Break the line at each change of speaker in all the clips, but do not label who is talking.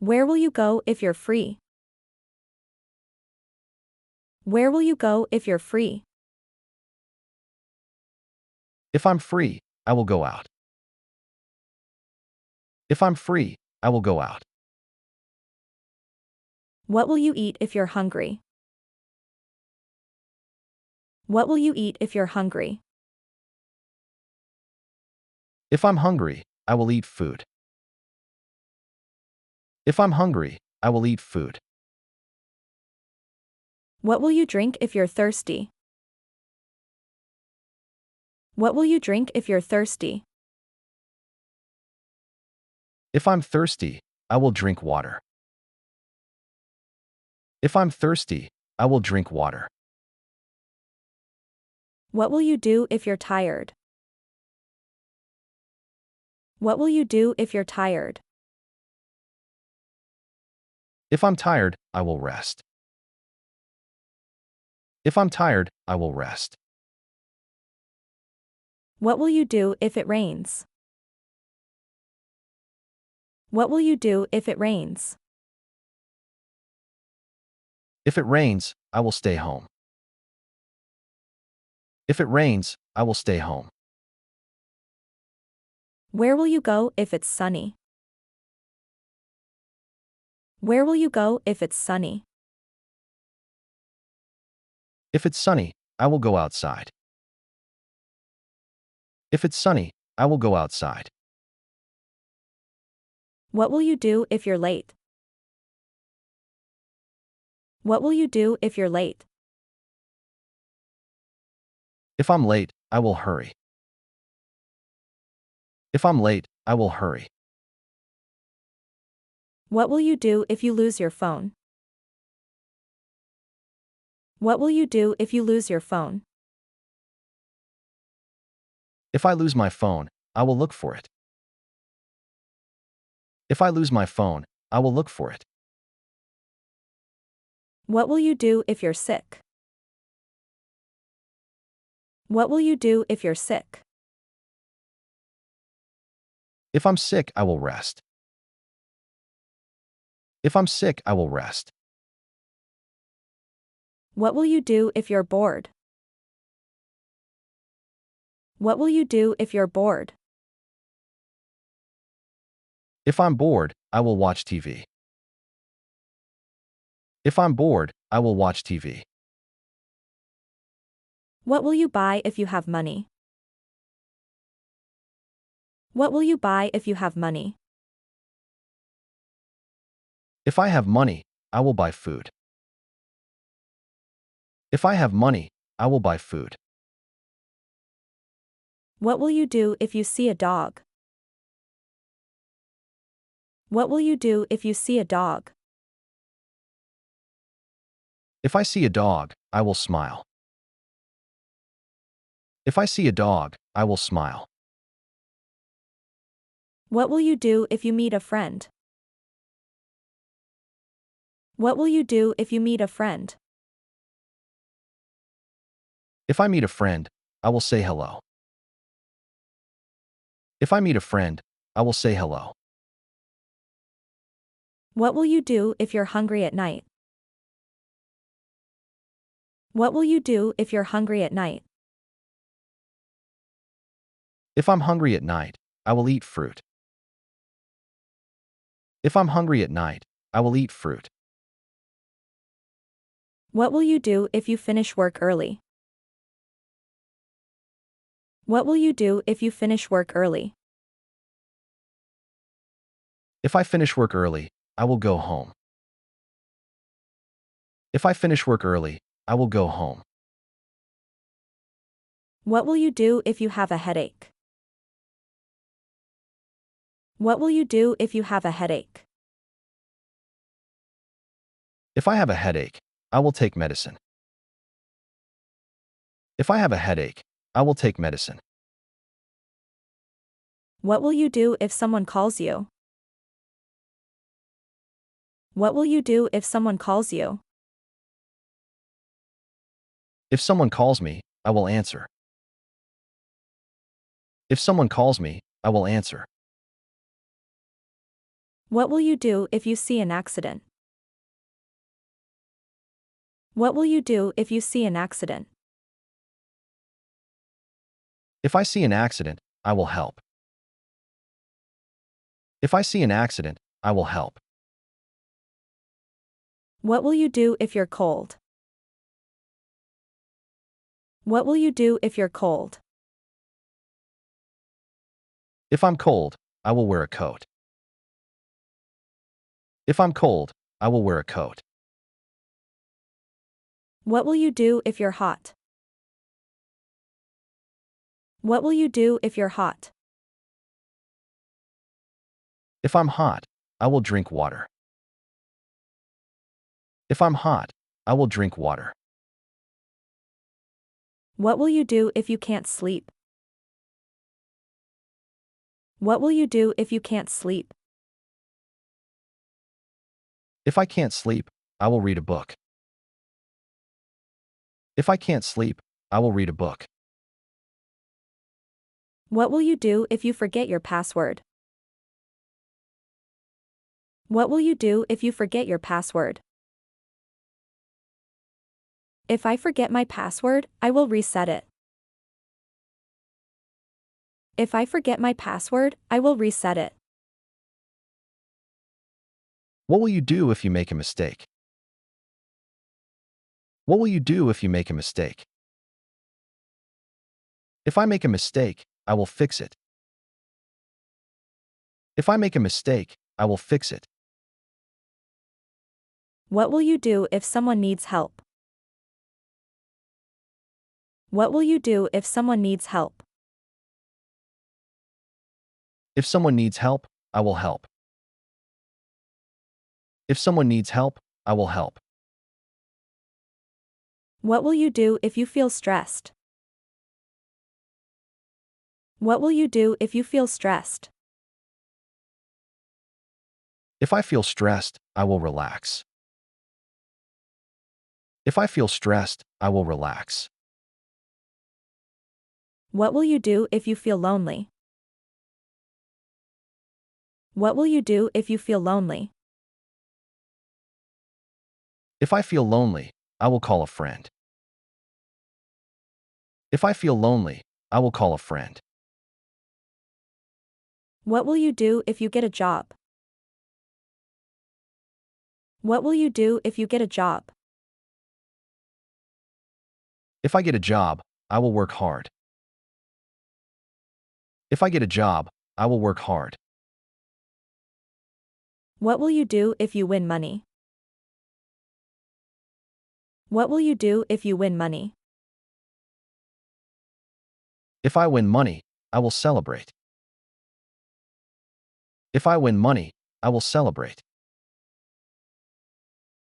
Where will you go if you're free? Where will you go if you're free?
If I'm free, I will go out. If I'm free, I will go out.
What will you eat if you're hungry? What will you eat if you're hungry?
If I'm hungry, I will eat food. If I'm hungry, I will eat food.
What will you drink if you're thirsty? What will you drink if you're thirsty?
If I'm thirsty, I will drink water. If I'm thirsty, I will drink water.
What will you do if you're tired? What will you do if you're tired?
If I'm tired, I will rest. If I'm tired, I will rest.
What will you do if it rains? What will you do if it rains?
If it rains, I will stay home. If it rains, I will stay home.
Where will you go if it's sunny? Where will you go if it's sunny?
If it's sunny, I will go outside. If it's sunny, I will go outside.
What will you do if you're late? What will you do if you're late?
If I'm late, I will hurry. If I'm late, I will hurry.
What will you do if you lose your phone? What will you do if you lose your phone?
If I lose my phone, I will look for it. If I lose my phone, I will look for it.
What will you do if you're sick? What will you do if you're sick?
If I'm sick, I will rest. If I'm sick, I will rest.
What will you do if you're bored? What will you do if you're bored?
If I'm bored, I will watch TV. If I'm bored, I will watch TV.
What will you buy if you have money? What will you buy if you have money?
If I have money, I will buy food. If I have money, I will buy food.
What will you do if you see a dog? What will you do if you see a dog?
If I see a dog, I will smile. If I see a dog, I will smile.
What will you do if you meet a friend? What will you do if you meet a friend?
If I meet a friend, I will say hello. If I meet a friend, I will say hello.
What will you do if you're hungry at night? What will you do if you're hungry at night?
If I'm hungry at night, I will eat fruit. If I'm hungry at night, I will eat fruit.
What will you do if you finish work early? What will you do if you finish work early?
If I finish work early, I will go home. If I finish work early, I will go home.
What will you do if you have a headache? What will you do if you have a headache?
If I have a headache, I will take medicine. If I have a headache, I will take medicine.
What will you do if someone calls you? What will you do if someone calls you?
If someone calls me, I will answer. If someone calls me, I will answer.
What will you do if you see an accident? What will you do if you see an accident?
If I see an accident, I will help. If I see an accident, I will help.
What will you do if you're cold? What will you do if you're cold?
If I'm cold, I will wear a coat. If I'm cold, I will wear a coat.
What will you do if you're hot? What will you do if you're hot?
If I'm hot, I will drink water. If I'm hot, I will drink water.
What will you do if you can't sleep? What will you do if you can't sleep?
If I can't sleep, I will read a book. If I can't sleep, I will read a book.
What will you do if you forget your password? What will you do if you forget your password? If I forget my password, I will reset it. If I forget my password, I will reset it.
What will you do if you make a mistake? What will you do if you make a mistake? If I make a mistake, I will fix it. If I make a mistake, I will fix it.
What will you do if someone needs help? What will you do if someone needs help?
If someone needs help, I will help. If someone needs help, I will help.
What will you do if you feel stressed? What will you do if you feel stressed?
If I feel stressed, I will relax. If I feel stressed, I will relax.
What will you do if you feel lonely? What will you do if you feel lonely?
If I feel lonely, I will call a friend. If I feel lonely, I will call a friend.
What will you do if you get a job? What will you do if you get a job?
If I get a job, I will work hard. If I get a job, I will work hard.
What will you do if you win money? What will you do if you win money?
If I win money, I will celebrate. If I win money, I will celebrate.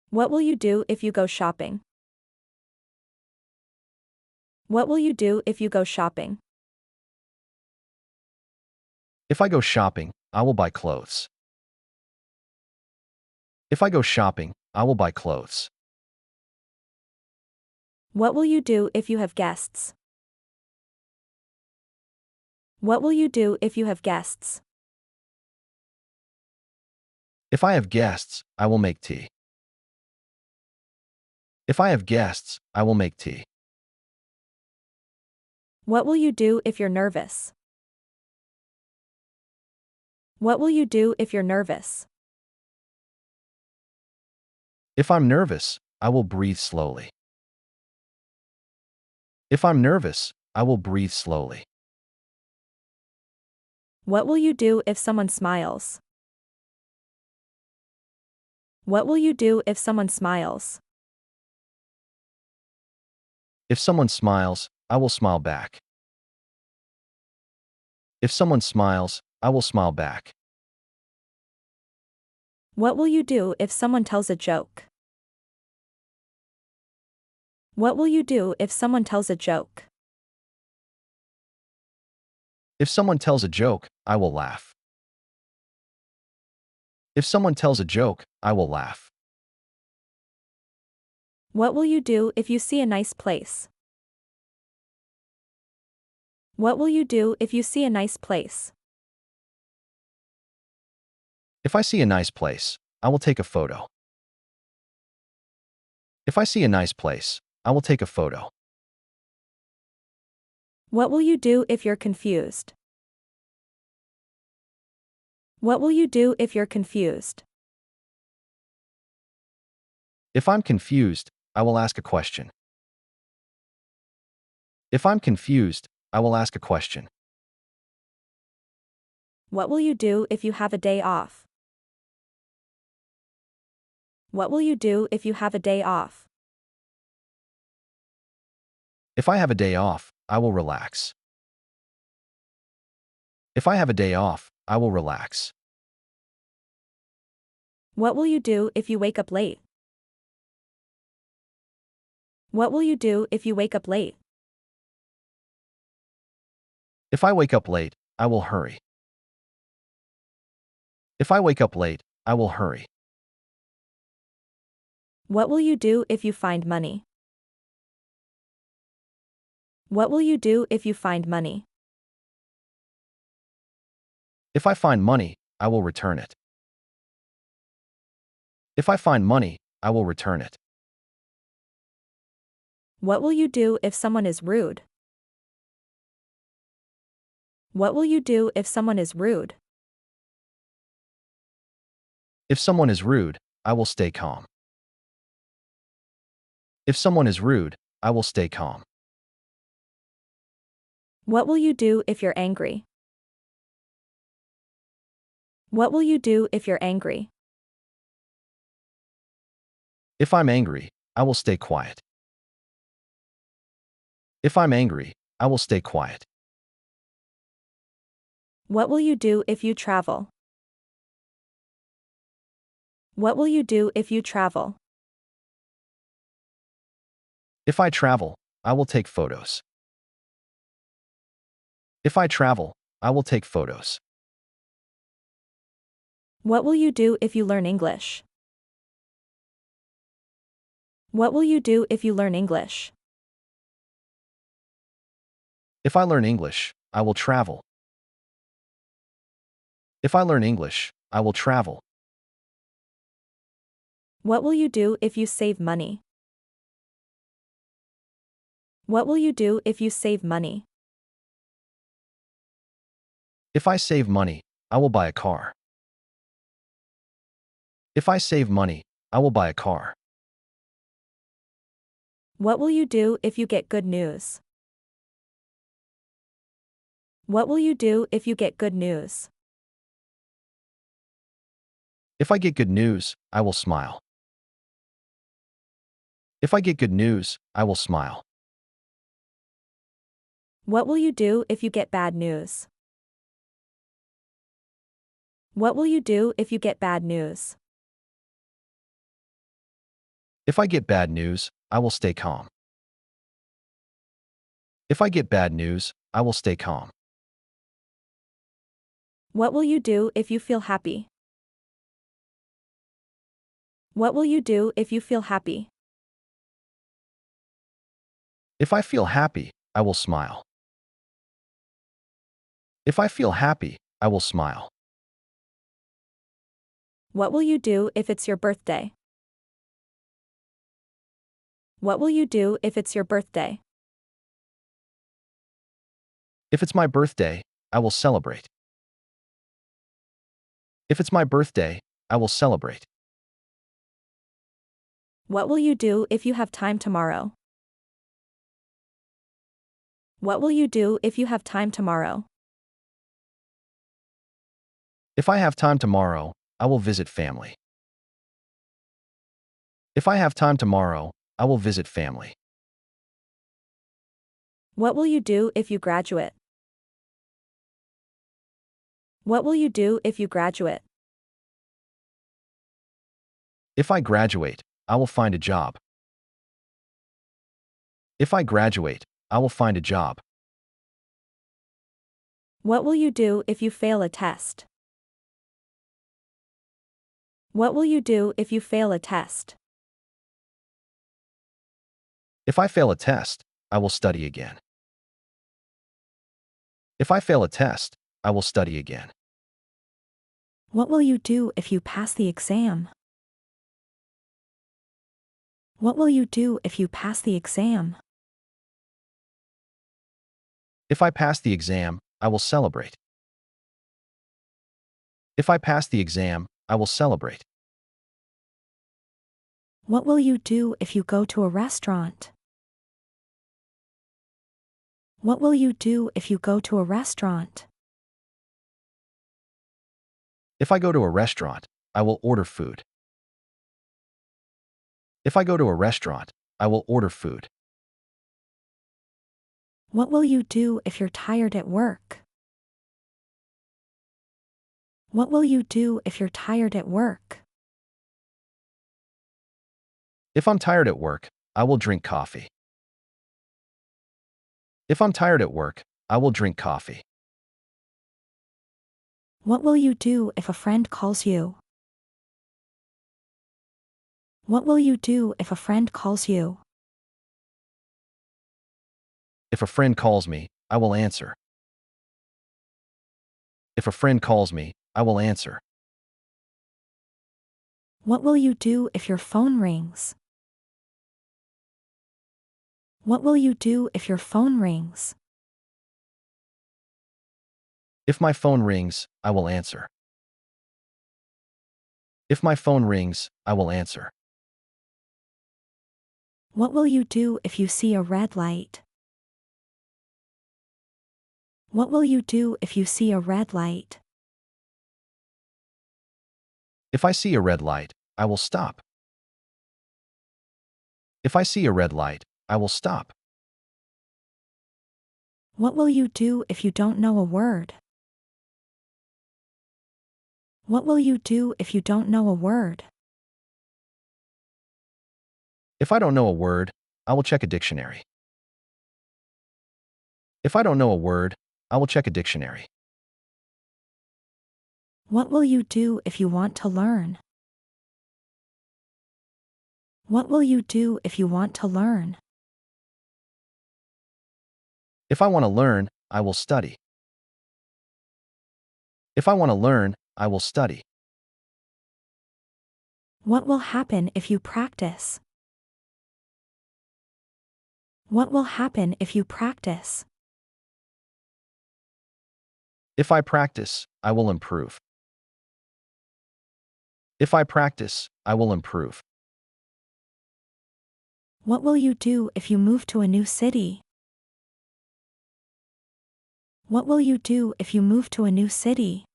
What will you do if you go shopping? What will you do if you go shopping?
If I go shopping, I will buy clothes. If I go shopping, I will buy clothes.
What will you do if you have guests? What will you do if you have guests?
If I have guests, I will make tea. If I have guests, I will make tea.
What will you do if you're nervous? What will you do if you're nervous?
If I'm nervous, I will breathe slowly. If I'm nervous, I will breathe slowly.
What will you do if someone smiles? What will you do if someone smiles?
If someone smiles, I will smile back. If someone smiles, I will smile back.
What will you do if someone tells a joke? What will you do if someone tells a joke?
If someone tells a joke, I will laugh. If someone tells a joke, I will laugh.
What will you do if you see a nice place? What will you do if you see a nice place?
If I see a nice place, I will take a photo. If I see a nice place, I will take a photo.
What will you do if you're confused? What will you do if you're confused?
If I'm confused, I will ask a question. If I'm confused, I will ask a question.
What will you do if you have a day off? What will you do if you have a day off?
If I have a day off, I will relax. If I have a day off, I will relax.
What will you do if you wake up late? What will you do if you wake up late?
If I wake up late, I will hurry. If I wake up late, I will hurry.
What will you do if you find money? What will you do if you find money?
If I find money, I will return it. If I find money, I will return it.
What will you do if someone is rude? What will you do if someone is rude?
If someone is rude, I will stay calm. If someone is rude, I will stay calm.
What will you do if you're angry? What will you do if you're angry?
If I'm angry, I will stay quiet. If I'm angry, I will stay quiet.
What will you do if you travel? What will you do if you travel?
If I travel, I will take photos. If I travel, I will take photos.
What will you do if you learn English? What will you do if you learn English?
If I learn English, I will travel. If I learn English, I will travel.
What will you do if you save money? What will you do if you save money?
If I save money, I will buy a car. If I save money, I will buy a car.
What will you do if you get good news? What will you do if you get good news?
If I get good news, I will smile. If I get good news, I will smile.
What will you do if you get bad news? What will you do if you get bad news?
If I get bad news, I will stay calm. If I get bad news, I will stay calm.
What will you do if you feel happy? What will you do if you feel happy?
If I feel happy, I will smile. If I feel happy, I will smile.
What will you do if it's your birthday? What will you do if it's your birthday?
If it's my birthday, I will celebrate. If it's my birthday, I will celebrate.
What will you do if you have time tomorrow? What will you do if you have time tomorrow?
If I have time tomorrow, I will visit family. If I have time tomorrow, I will visit family.
What will you do if you graduate? What will you do if you graduate?
If I graduate, I will find a job. If I graduate, I will find a job.
What will you do if you fail a test? What will you do if you fail a test?
If I fail a test, I will study again. If I fail a test, I will study again.
What will you do if you pass the exam? What will you do if you pass the exam?
If I pass the exam, I will celebrate. If I pass the exam, I will celebrate.
What will you do if you go to a restaurant? What will you do if you go to a restaurant?
If I go to a restaurant, I will order food. If I go to a restaurant, I will order food.
What will you do if you're tired at work? What will you do if you're tired at work?
If I'm tired at work, I will drink coffee. If I'm tired at work, I will drink coffee.
What will you do if a friend calls you? What will you do if a friend calls you?
If a friend calls me, I will answer. If a friend calls me, I will answer.
What will you do if your phone rings? What will you do if your phone rings?
If my phone rings, I will answer. If my phone rings, I will answer.
What will you do if you see a red light? What will you do if you see a red light?
If I see a red light, I will stop. If I see a red light, I will stop.
What will you do if you don't know a word? What will you do if you don't know a word?
If I don't know a word, I will check a dictionary. If I don't know a word, I will check a dictionary.
What will you do if you want to learn? What will you do if you want to learn?
If I want to learn, I will study. If I want to learn, I will study.
What will happen if you practice? What will happen if you practice?
If I practice, I will improve. If I practice, I will improve.
What will you do if you move to a new city? What will you do if you move to a new city?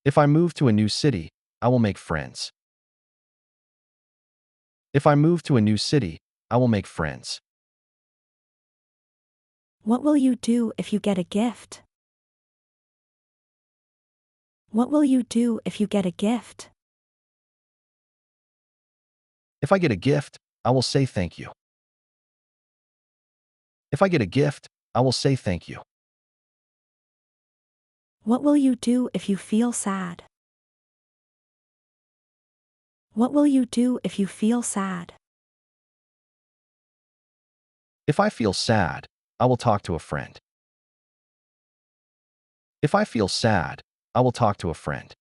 If I move to a new city, I will make friends. If I move to a new city, I will make friends.
What will you do if you get a gift? What will you do if you get a gift?
If I get a gift, I will say thank you. If I get a gift, I will say thank you.
What will you do if you feel sad? What will you do if you feel sad?
If I feel sad, I will talk to a friend. If I feel sad, I will talk to a friend.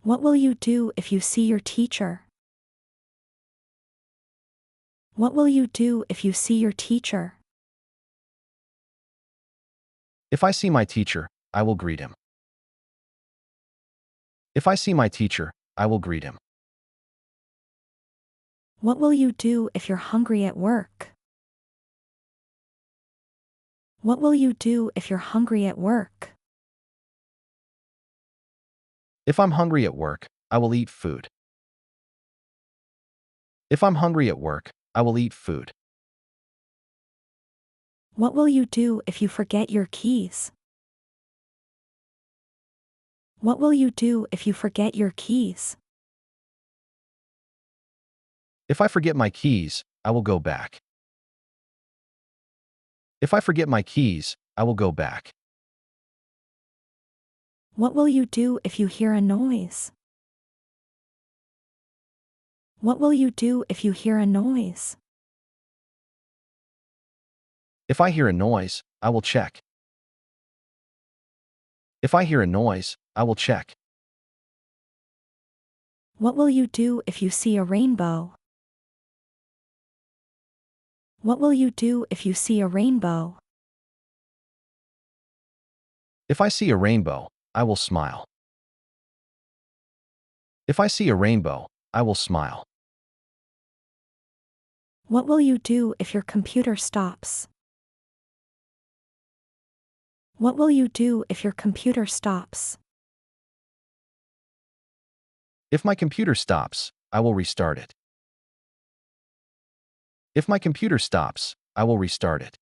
What will you do if you see your teacher? What will you do if you see your teacher?
If I see my teacher, I will greet him. If I see my teacher, I will greet him.
What will you do if you're hungry at work? What will you do if you're hungry at work?
If I'm hungry at work, I will eat food. If I'm hungry at work, I will eat food.
What will you do if you forget your keys? What will you do if you forget your keys?
If I forget my keys, I will go back. If I forget my keys, I will go back.
What will you do if you hear a noise? What will you do if you hear a noise?
If I hear a noise, I will check. If I hear a noise, I will check.
What will you do if you see a rainbow? What will you do if you see a rainbow?
If I see a rainbow, I will smile. If I see a rainbow, I will smile.
What will you do if your computer stops? What will you do if your computer stops?
If my computer stops, I will restart it. If my computer stops, I will restart it.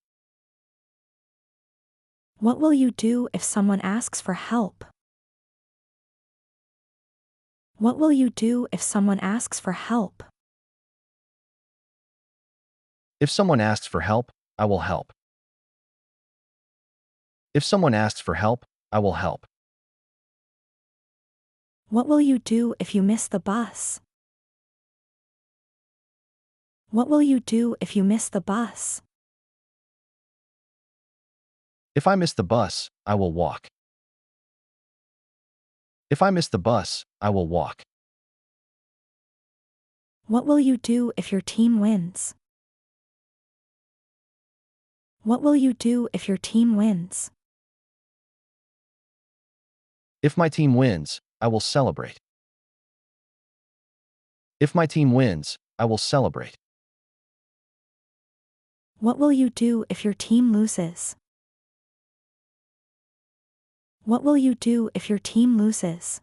What will you do if someone asks for help? What will you do if someone asks for help?
If someone asks for help, I will help. If someone asks for help, I will help.
What will you do if you miss the bus? What will you do if you miss the bus?
If I miss the bus, I will walk. If I miss the bus, I will walk.
What will you do if your team wins? What will you do if your team wins?
If my team wins, I will celebrate. If my team wins, I will celebrate.
What will you do if your team loses? What will you do if your team loses?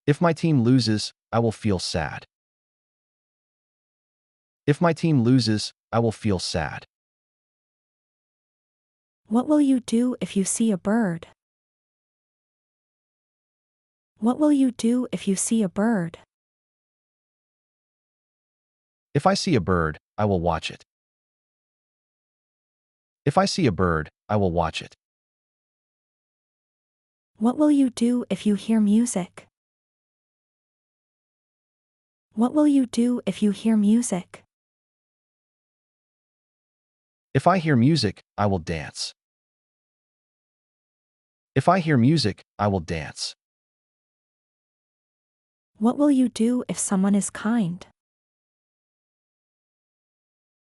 If my team loses, I will feel sad. If my team loses, I will feel sad.
What will you do if you see a bird? What will you do if you see a bird?
If I see a bird, I will watch it. If I see a bird, I will watch it.
What will you do if you hear music? What will you do if you hear music?
If I hear music, I will dance. If I hear music, I will dance.
What will you do if someone is kind?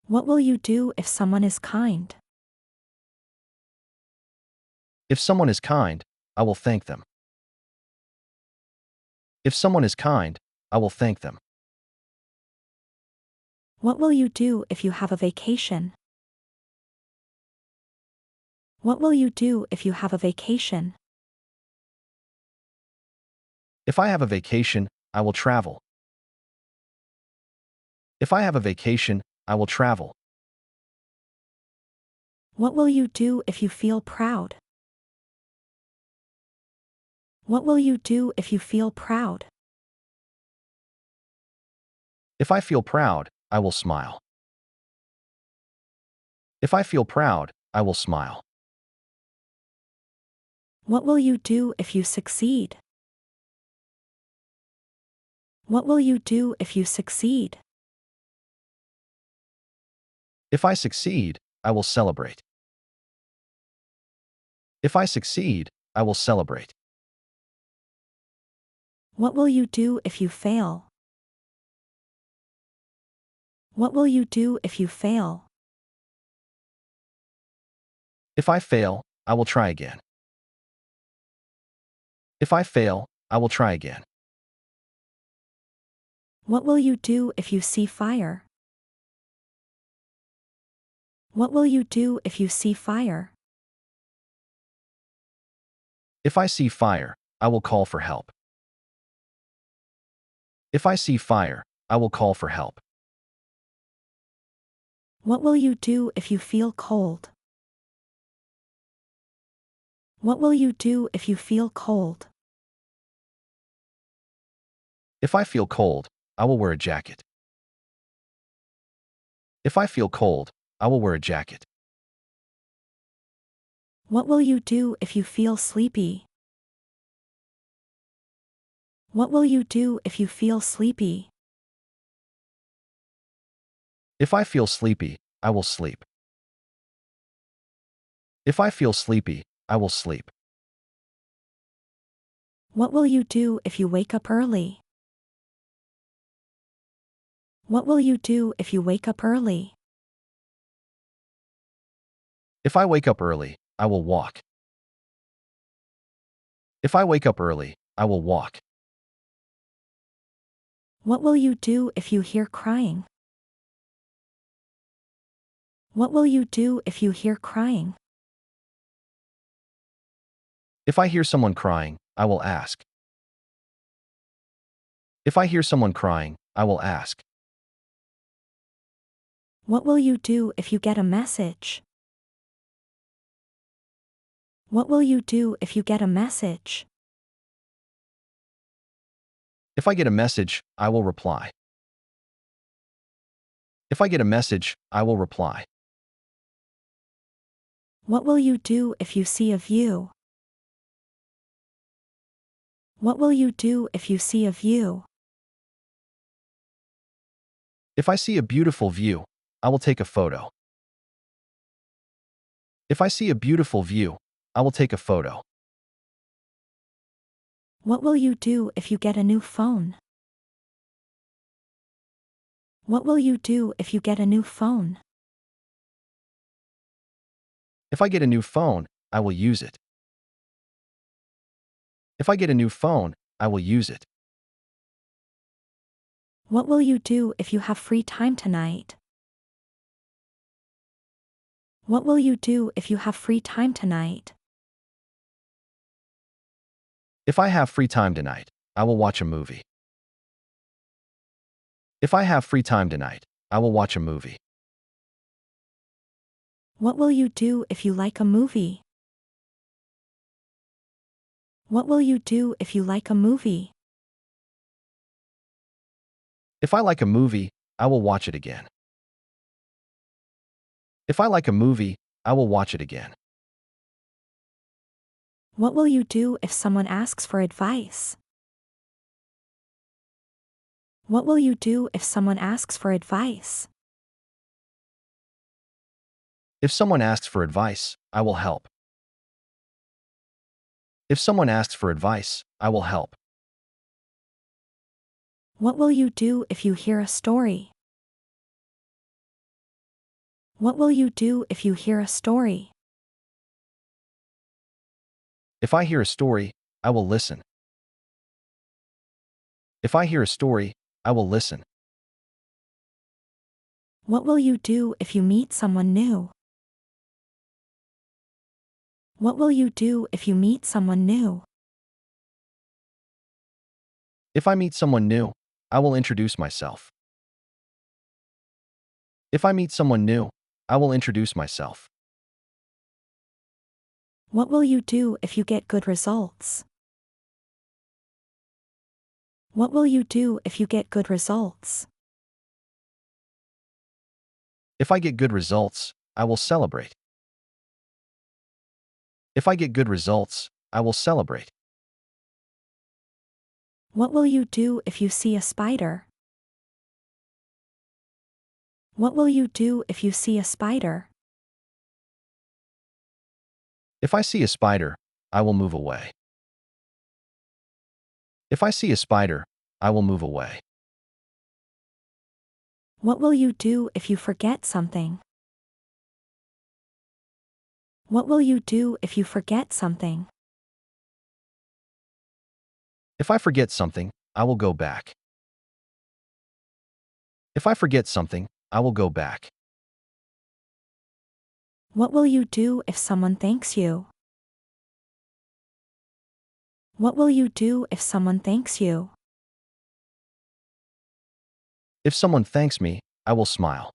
What will you do if someone is kind?
If someone is kind, I will thank them. If someone is kind, I will thank them.
What will you do if you have a vacation? What will you do if you have a vacation?
If I have a vacation, I will travel. If I have a vacation, I will travel.
What will you do if you feel proud? What will you do if you feel proud?
If I feel proud, I will smile. If I feel proud, I will smile.
What will you do if you succeed? What will you do if you succeed?
If I succeed, I will celebrate. If I succeed, I will celebrate.
What will you do if you fail? What will you do if you fail?
If I fail, I will try again. If I fail, I will try again.
What will you do if you see fire? What will you do if you see fire?
If I see fire, I will call for help. If I see fire, I will call for help.
What will you do if you feel cold? What will you do if you feel cold?
If I feel cold, I will wear a jacket. If I feel cold, I will wear a jacket.
What will you do if you feel sleepy? What will you do if you feel sleepy?
If I feel sleepy, I will sleep. If I feel sleepy, I will sleep.
What will you do if you wake up early? What will you do if you wake up early?
If I wake up early, I will walk. If I wake up early, I will walk.
What will you do if you hear crying? What will you do if you hear crying?
If I hear someone crying, I will ask. If I hear someone crying, I will ask.
What will you do if you get a message? What will you do if you get a message?
If I get a message, I will reply. If I get a message, I will reply.
What will you do if you see a view? What will you do if you see a view?
If I see a beautiful view, I will take a photo. If I see a beautiful view, I will take a photo.
What will you do if you get a new phone? What will you do if you get a new phone?
If I get a new phone, I will use it. If I get a new phone, I will use it.
What will you do if you have free time tonight? What will you do if you have free time tonight?
If I have free time tonight, I will watch a movie. If I have free time tonight, I will watch a movie.
What will you do if you like a movie? What will you do if you like a movie?
If I like a movie, I will watch it again. If I like a movie, I will watch it again.
What will you do if someone asks for advice? What will you do if someone asks for advice?
If someone asks for advice, I will help. If someone asks for advice, I will help.
What will you do if you hear a story? What will you do if you hear a story?
If I hear a story, I will listen. If I hear a story, I will listen.
What will you do if you meet someone new? What will you do if you meet someone new?
If I meet someone new, I will introduce myself. If I meet someone new, I will introduce myself.
What will you do if you get good results? What will you do if you get good results?
If I get good results, I will celebrate. If I get good results, I will celebrate.
What will you do if you see a spider? What will you do if you see a spider?
If I see a spider, I will move away. If I see a spider, I will move away.
What will you do if you forget something? What will you do if you forget something?
If I forget something, I will go back. If I forget something, I will go back.
What will you do if someone thanks you? What will you do if someone thanks you?
If someone thanks me, I will smile.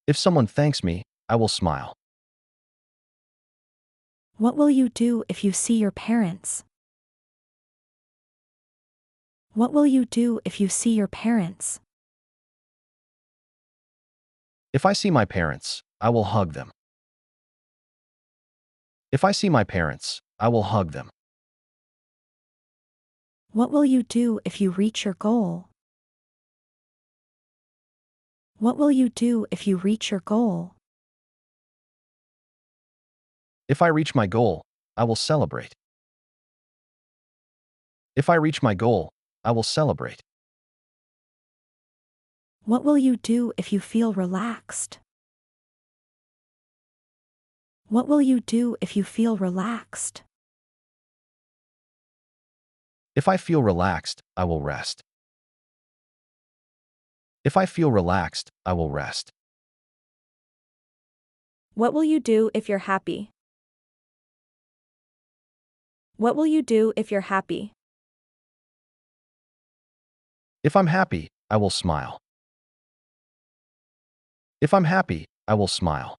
If someone thanks me, I will smile.
What will you do if you see your parents? What will you do if you see your parents?
If I see my parents, I will hug them. If I see my parents, I will hug them.
What will you do if you reach your goal? What will you do if you reach your goal?
If I reach my goal, I will celebrate. If I reach my goal, I will celebrate.
What will you do if you feel relaxed? What will you do if you feel relaxed?
If I feel relaxed, I will rest. If I feel relaxed, I will rest.
What will you do if you're happy? What will you do if you're happy?
If I'm happy, I will smile. If I'm happy, I will smile.